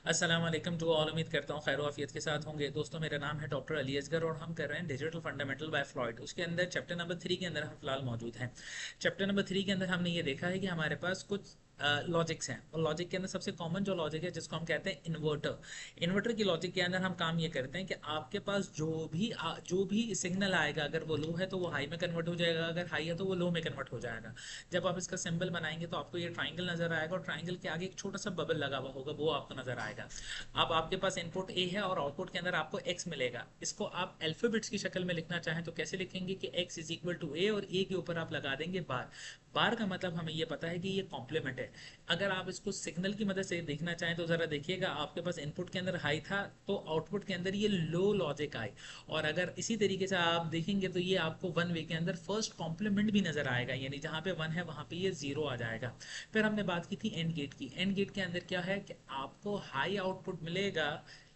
अस्सलाम वालेकुम to all. उम्मीद करता हूँ खैर आफियत के साथ होंगे। दोस्तों, मेरा नाम है डॉक्टर अली असगर और हम कर रहे हैं डिजिटल फंडामेंटल बाय फ्लॉयड। उसके अंदर चैप्टर नंबर 3 के अंदर हम फिलहाल मौजूद हैं। चैप्टर नंबर 3 के अंदर हमने ये देखा है कि हमारे पास कुछ लॉजिक्स हैं, और लॉजिक के अंदर सबसे कॉमन जो लॉजिक है जिसको हम कहते हैं इन्वर्टर। इन्वर्टर की लॉजिक के अंदर हम काम ये करते हैं कि आपके पास जो भी सिग्नल आएगा, अगर वो लो है तो वो हाई में कन्वर्ट हो जाएगा, अगर हाई है तो वो लो में कन्वर्ट हो जाएगा। जब आप इसका सिंबल बनाएंगे तो आपको ये ट्राइंगल नजर आएगा, और ट्राइंगल के आगे एक छोटा सा बबल लगा हुआ होगा, वो आपको नजर आएगा। अब आपके पास इनपुट ए है और आउटपुट के अंदर आपको एक्स मिलेगा। इसको आप अल्फाबेट्स की शक्ल में लिखना चाहें तो कैसे लिखेंगे कि एक्स इज इक्वल टू ए, और ए के ऊपर आप लगा देंगे बार। बार का मतलब हमें ये पता है कि ये कॉम्प्लीमेंट है। अगर आप इसको सिग्नल की मदद से देखना चाहें तो जरा देखिएगा, आपके पास इनपुट के अंदर हाई था तो आउटपुट के अंदर ये लो लॉजिक आए। और अगर इसी तरीके से आप देखेंगे तो ये आपको वन वे के अंदर फर्स्ट कॉम्प्लीमेंट भी नजर आएगा, यानी जहां पे वन है वहां पे ये जीरो आ जाएगा। फिर हमने बात की थी एंड गेट की। एंड गेट के अंदर क्या है कि आपको हाई आउटपुट मिलेगा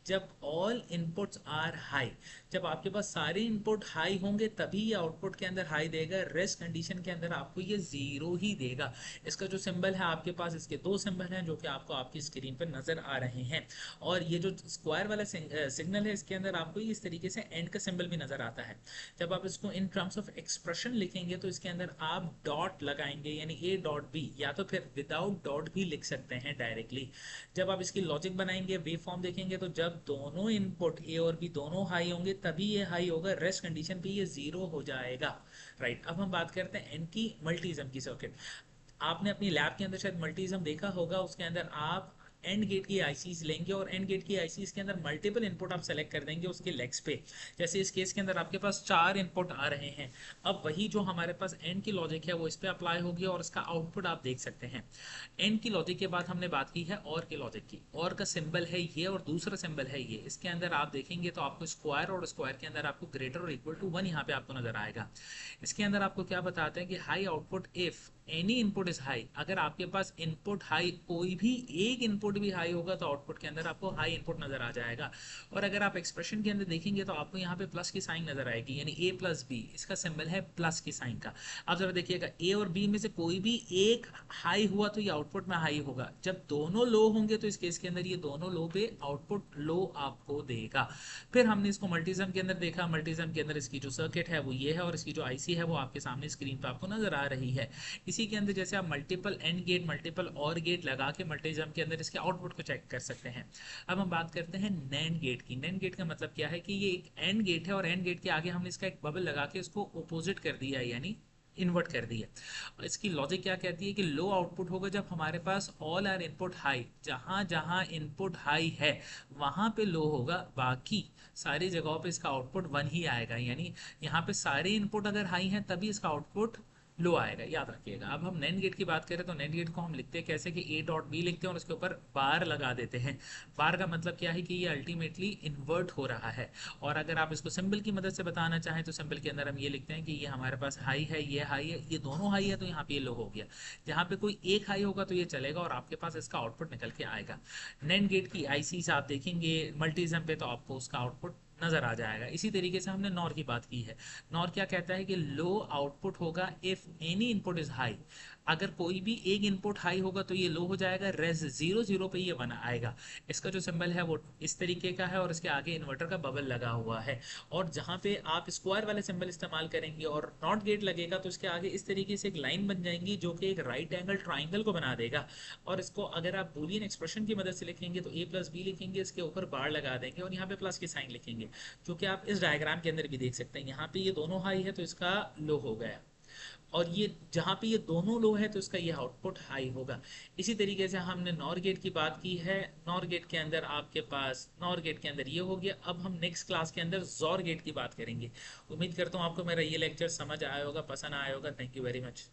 जब ऑल इनपुट्स आर हाई। जब आपके पास सारे इनपुट हाई होंगे तभी ये आउटपुट के अंदर हाई देगा। रेस्ट कंडीशन के अंदर आपको ये जीरो ही देगा। इसका जो सिंबल है आपके पास, इसके दो सिंबल हैं जो कि आपको आपकी स्क्रीन पर नजर आ रहे हैं। और ये जो स्क्वायर वाला सिग्नल है इसके अंदर आपको इस तरीके से एंड का सिंबल भी नजर आता है। जब आप इसको इन टर्म्स ऑफ एक्सप्रेशन लिखेंगे तो इसके अंदर आप डॉट लगाएंगे, यानी ए डॉट बी, या तो फिर विदाउट डॉट भी लिख सकते हैं डायरेक्टली। जब आप इसकी लॉजिक बनाएंगे, वेव फॉर्म देखेंगे, तो जब दोनों इनपुट ए और बी दोनों हाई होंगे तभी ये हाई होगा, रेस्ट कंडीशन पे ये जीरो हो जाएगा। राइट, अब हम बात करते हैं एन की मल्टीज्म की सर्किट। आपने अपनी लैब के अंदर शायद मल्टीज्म देखा होगा। उसके अंदर आप एंड गेट की आईसीज लेंगे और एंड गेट की आईसीज के अंदर मल्टीपल इनपुट आप सेलेक्ट कर देंगे उसके लेग्स पे। जैसे इस केस के अंदर आपके पास चार इनपुट आ रहे हैं। अब वही जो हमारे पास एंड की लॉजिक है वो इस पे अप्लाई होगी और इसका आउटपुट आप देख सकते हैं। एंड की लॉजिक के बाद हमने बात की है और की लॉजिक की। और का सिंबल है ये और दूसरा सिंबल है ये। इसके अंदर आप देखेंगे तो आपको स्क्वायर, और स्क्वायर के अंदर आपको ग्रेटर और इक्वल टू वन यहाँ पे आपको नजर आएगा। इसके अंदर आपको क्या बताते हैं कि high output if any input is high. अगर आपके पास इनपुट हाई, कोई भी एक इनपुट भी हाई होगा तो आउटपुट के अंदर आपको हाई इनपुट नजर आ जाएगा। और अगर आप एक्सप्रेशन के अंदर देखेंगे तो आपको यहाँ पे प्लस की साइन नजर आएगी, यानी ए प्लस बी, इसका सिंबल है प्लस की साइन का। अब जरा देखिएगा, ए और बी में से कोई भी एक हाई हुआ तो ये आउटपुट में हाई होगा। जब दोनों लो होंगे तो इस केस के अंदर ये दोनों लो पे आउटपुट लो आपको देगा। फिर हमने इसको मल्टीज्म के अंदर देखा। मल्टीज्म के अंदर इसकी जो सर्किट है वो ये है, और इसकी जो आईसी है वो आपके सामने स्क्रीन पे आपको नजर आ रही है। इसी के अंदर जैसे आप मल्टीपल एंड गेट, मल्टीपल और गेट लगा के मल्टीज्म के अंदर इसके आउटपुट को चेक कर सकते हैं। अब हम बात करते हैं नैंड गेट की। नैंड गेट का मतलब क्या है कि ये एक एंड गेट है और एंड गेट के आगे हमने इसका एक बबल लगा के इसको अपोजिट कर दिया है, यानी इन्वर्ट कर दी है। इसकी लॉजिक क्या कहती है कि लो आउटपुट होगा जब हमारे पास ऑल आर इनपुट हाई। जहां जहां इनपुट हाई है वहां पे लो होगा, बाकी सारी जगहों पे इसका आउटपुट वन ही आएगा। यानी यहाँ पे सारे इनपुट अगर हाई हैं तभी इसका आउटपुट लो आएगा, याद रखिएगा। अब हम नैंड गेट की बात करें तो नैंड गेट को हम लिखते हैं कैसे कि ए डॉट बी लिखते हैं और उसके ऊपर बार लगा देते हैं। बार का मतलब क्या है कि ये अल्टीमेटली इन्वर्ट हो रहा है। और अगर आप इसको सिंबल की मदद से बताना चाहें तो सिंबल के अंदर हम ये लिखते हैं कि ये हमारे पास हाई है, ये हाई है, ये दोनों हाई है तो यहाँ पे ये लो हो गया। जहाँ पे कोई एक हाई होगा तो ये चलेगा और आपके पास इसका आउटपुट निकल के आएगा। नैंड गेट की आईसी आप देखेंगे मल्टीज्म पे तो आपको उसका आउटपुट नजर आ जाएगा। इसी तरीके से हमने नॉर की बात की है। नॉर क्या कहता है कि लो आउटपुट होगा if any input is high. अगर कोई भी एक इनपुट हाई होगा तो ये लो हो जाएगा, रेस जीरो जीरो पे ये बना आएगा। इसका जो सिंबल है वो इस तरीके का है और इसके आगे इन्वर्टर का बबल लगा हुआ है। और जहां पे आप स्क्वायर वाले सिंबल इस्तेमाल करेंगे और नॉट गेट लगेगा तो इसके आगे इस तरीके से एक लाइन बन जाएंगी जो कि एक राइट एंगल ट्राइंगल को बना देगा। और इसको अगर आप बूलियन एक्सप्रेशन की मदद से लिखेंगे तो ए प्लस बी लिखेंगे, इसके ऊपर बार लगा देंगे और यहाँ पे प्लस की साइन लिखेंगे, जो कि आप इस डायग्राम के अंदर भी देख सकते हैं। यहाँ पे ये दोनों हाई है तो इसका लो हो गया, और ये जहां पे ये दोनों लो है तो इसका ये आउटपुट हाई होगा। इसी तरीके से हमने नॉर गेट की बात की है। नॉर गेट के अंदर आपके पास नॉर गेट के अंदर ये हो गया। अब हम नेक्स्ट क्लास के अंदर जॉर गेट की बात करेंगे। उम्मीद करता हूँ आपको मेरा ये लेक्चर समझ आया होगा, पसंद आया होगा। Thank you very much.